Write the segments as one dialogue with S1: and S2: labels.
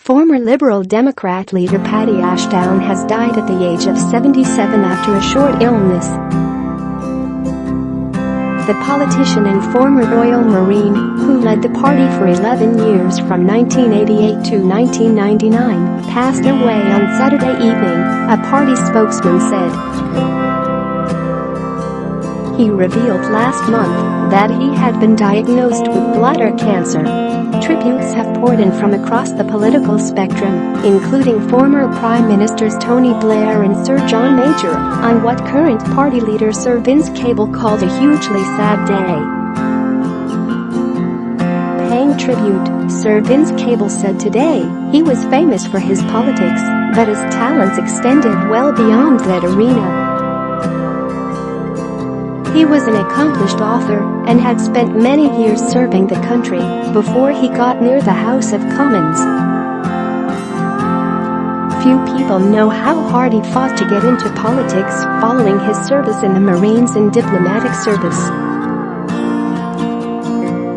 S1: Former Liberal Democrat leader Paddy Ashdown has died at the age of 77 after a short illness. The politician and former Royal Marine, who led the party for 11 years from 1988 to 1999, passed away on Saturday evening, a party spokesman said. He revealed last month that he had been diagnosed with bladder cancer. Tributes have poured in from across the political spectrum, including former Prime Ministers Tony Blair and Sir John Major, on what current party leader Sir Vince Cable called a hugely sad day. Paying tribute, Sir Vince Cable said today he was famous for his politics, but his talents extended well beyond that arena. He was an accomplished author and had spent many years serving the country before he got near the House of Commons. Few people know how hard he fought to get into politics following his service in the Marines and diplomatic service.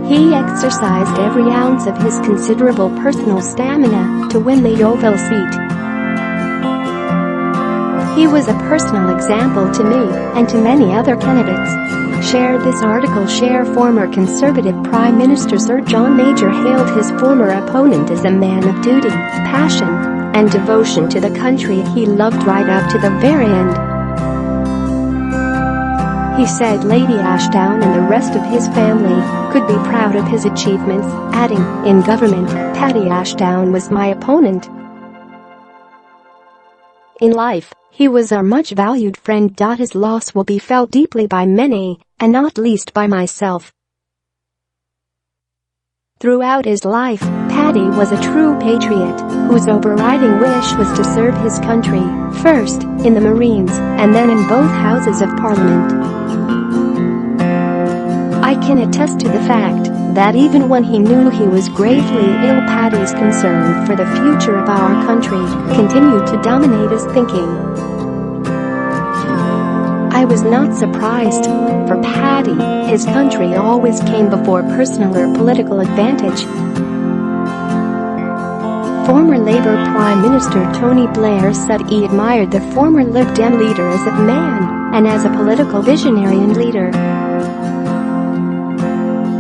S1: He exercised every ounce of his considerable personal stamina to win the Yeovil seat. He was a personal example to me and to many other candidates. Share this article. Share former Conservative Prime Minister Sir John Major hailed his former opponent as a man of duty, passion, and devotion to the country he loved right up to the very end. He said Lady Ashdown and the rest of his family could be proud of his achievements, adding, "In government, Paddy Ashdown was my opponent. In life, he was our much valued friend. His loss will be felt deeply by many, and not least by myself." Throughout his life, Paddy was a true patriot, whose overriding wish was to serve his country, first in the Marines, and then in both houses of Parliament. I can attest to the fact that even when he knew he was gravely ill, Paddy's concern for the future of our country continued to dominate his thinking. I was not surprised. For Paddy, his country always came before personal or political advantage. Former Labour Prime Minister Tony Blair said he admired the former Lib Dem leader as a man and as a political visionary and leader.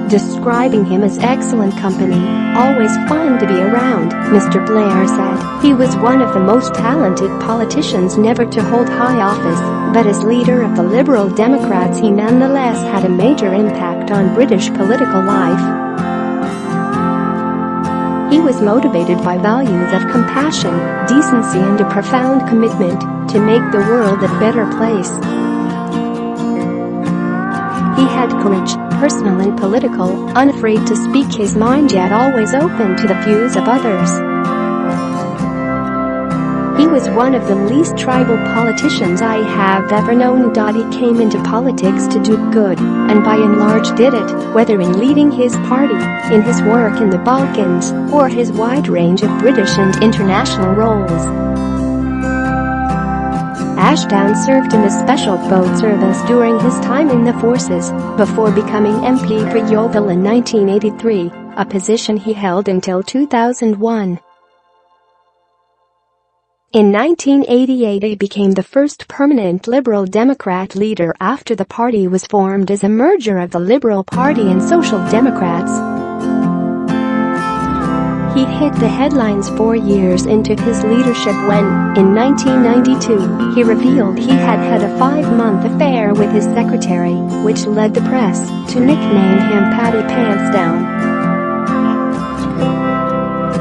S1: Describing him as excellent company, always fun to be around, Mr. Blair said he was one of the most talented politicians never to hold high office, but as leader of the Liberal Democrats he nonetheless had a major impact on British political life. He was motivated by values of compassion, decency and a profound commitment to make the world a better place. He had courage, personal and political, unafraid to speak his mind yet always open to the views of others. He was one of the least tribal politicians I have ever known. He came into politics to do good, and by and large did it, whether in leading his party, in his work in the Balkans, or his wide range of British and international roles. Ashdown served in the Special Boat Service during his time in the forces, before becoming MP for Yeovil in 1983, a position he held until 2001. In 1988 he became the first permanent Liberal Democrat leader after the party was formed as a merger of the Liberal Party and Social Democrats. He hit the headlines 4 years into his leadership when, in 1992, he revealed he had had a 5-month affair with his secretary, which led the press to nickname him Paddy Ashdown.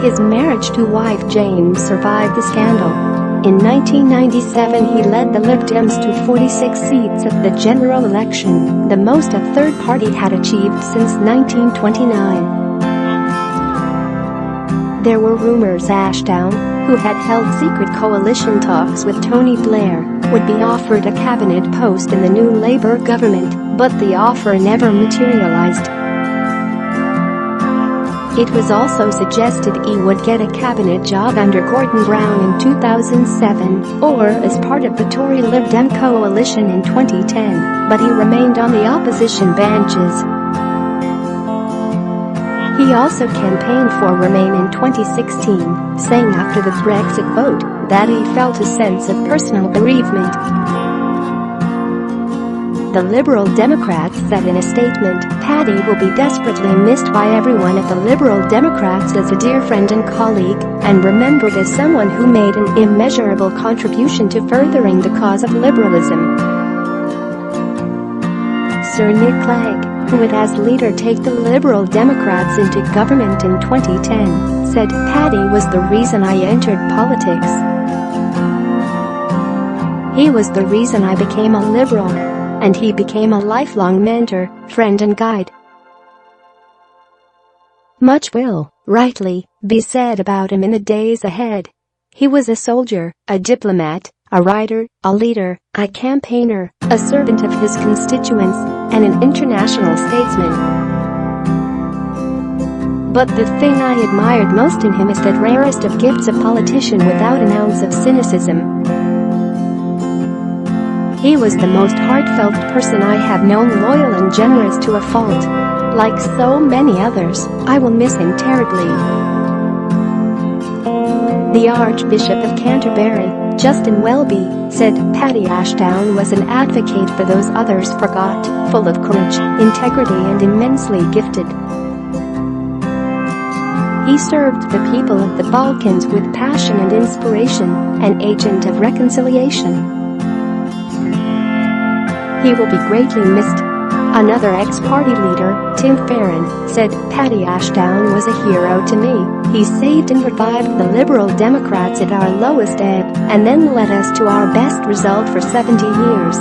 S1: His marriage to wife Jane survived the scandal. In 1997 he led the Lib Dems to 46 seats at the general election, the most a third party had achieved since 1929. There were rumors Ashdown, who had held secret coalition talks with Tony Blair, would be offered a cabinet post in the new Labour government, but the offer never materialised. It was also suggested he would get a cabinet job under Gordon Brown in 2007, or as part of the Tory Lib Dem coalition in 2010, but he remained on the opposition benches. He He also campaigned for Remain in 2016, saying after the Brexit vote that he felt a sense of personal bereavement. The Liberal Democrats said in a statement, "Paddy will be desperately missed by everyone at the Liberal Democrats as a dear friend and colleague, and remembered as someone who made an immeasurable contribution to furthering the cause of liberalism." Sir Nick Clegg, who would as leader take the Liberal Democrats into government in 2010, said, "Paddy was the reason I entered politics. He was the reason I became a Liberal. And he became a lifelong mentor, friend and guide." Much will, rightly, be said about him in the days ahead. He was a soldier, a diplomat, a writer, a leader, a campaigner, a servant of his constituents, and an international statesman. But the thing I admired most in him is that rarest of gifts, a politician without an ounce of cynicism. He was the most heartfelt person I have known, loyal and generous to a fault. Like so many others, I will miss him terribly. The Archbishop of Canterbury, Justin Welby, said Paddy Ashdown was an advocate for those others forgot, full of courage, integrity and immensely gifted. He served the people of the Balkans with passion and inspiration, an agent of reconciliation. He will be greatly missed. Another ex-party leader, Tim Farron, said, "Paddy Ashdown was a hero to me. He saved and revived the Liberal Democrats at our lowest ebb, and then led us to our best result for 70 years.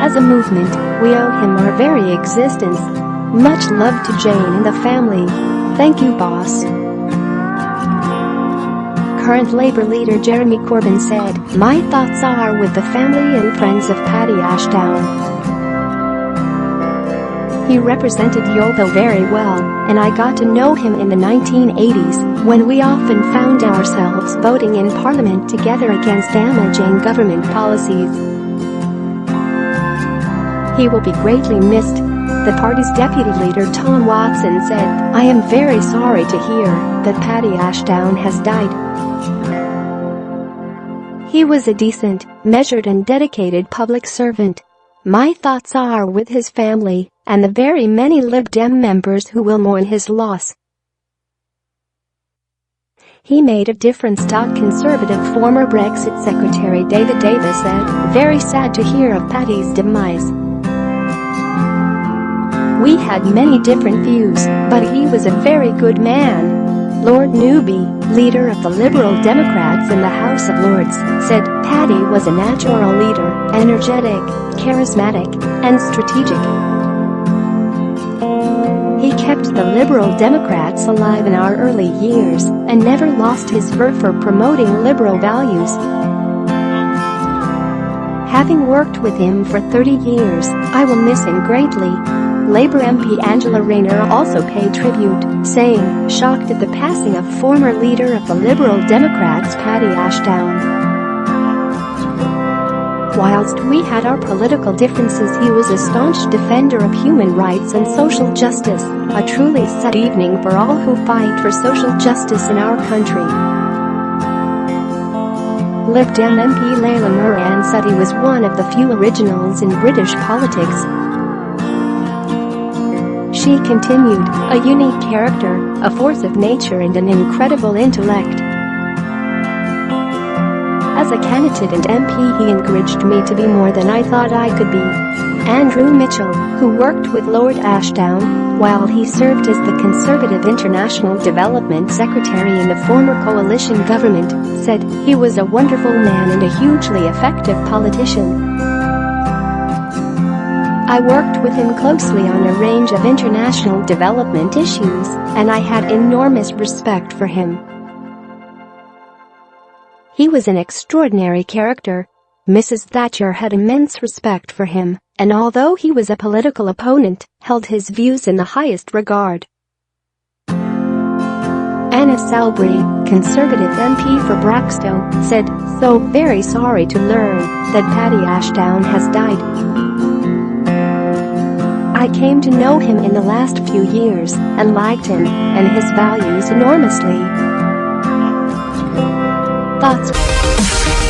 S1: As a movement, we owe him our very existence. Much love to Jane and the family. Thank you, boss." Current Labour leader Jeremy Corbyn said, "My thoughts are with the family and friends of Paddy Ashdown. He represented Yeovil very well, and I got to know him in the 1980s, when we often found ourselves voting in Parliament together against damaging government policies. He will be greatly missed." The party's deputy leader Tom Watson said, "I am very sorry to hear that Paddy Ashdown has died. He was a decent, measured and dedicated public servant. My thoughts are with his family and the very many Lib Dem members who will mourn his loss." He made a difference. Conservative former Brexit Secretary David Davis said, "Very sad to hear of Paddy's demise. We had many different views, but he was a very good man." Lord Newby, leader of the Liberal Democrats in the House of Lords, said, "Paddy was a natural leader, energetic, charismatic, and strategic. He kept the Liberal Democrats alive in our early years and never lost his verve for promoting liberal values." Having worked with him for 30 years, I will miss him greatly. Labour MP Angela Rayner also paid tribute, saying, "Shocked at the passing of former leader of the Liberal Democrats Paddy Ashdown. Whilst we had our political differences, he was a staunch defender of human rights and social justice, a truly sad evening for all who fight for social justice in our country." Lib Dem MP Layla Moran said he was one of the few originals in British politics. She continued, "A unique character, a force of nature and an incredible intellect. As a candidate and MP he encouraged me to be more than I thought I could be." Andrew Mitchell, who worked with Lord Ashdown while he served as the Conservative International Development Secretary in the former coalition government, said, "He was a wonderful man and a hugely effective politician. I worked with him closely on a range of international development issues, and I had enormous respect for him. He was an extraordinary character." Mrs. Thatcher had immense respect for him, and although he was a political opponent, held his views in the highest regard. Anna Salbury, Conservative MP for Braxton, said, "So very sorry to learn that Paddy Ashdown has died. I came to know him in the last few years and liked him and his values enormously. Thoughts.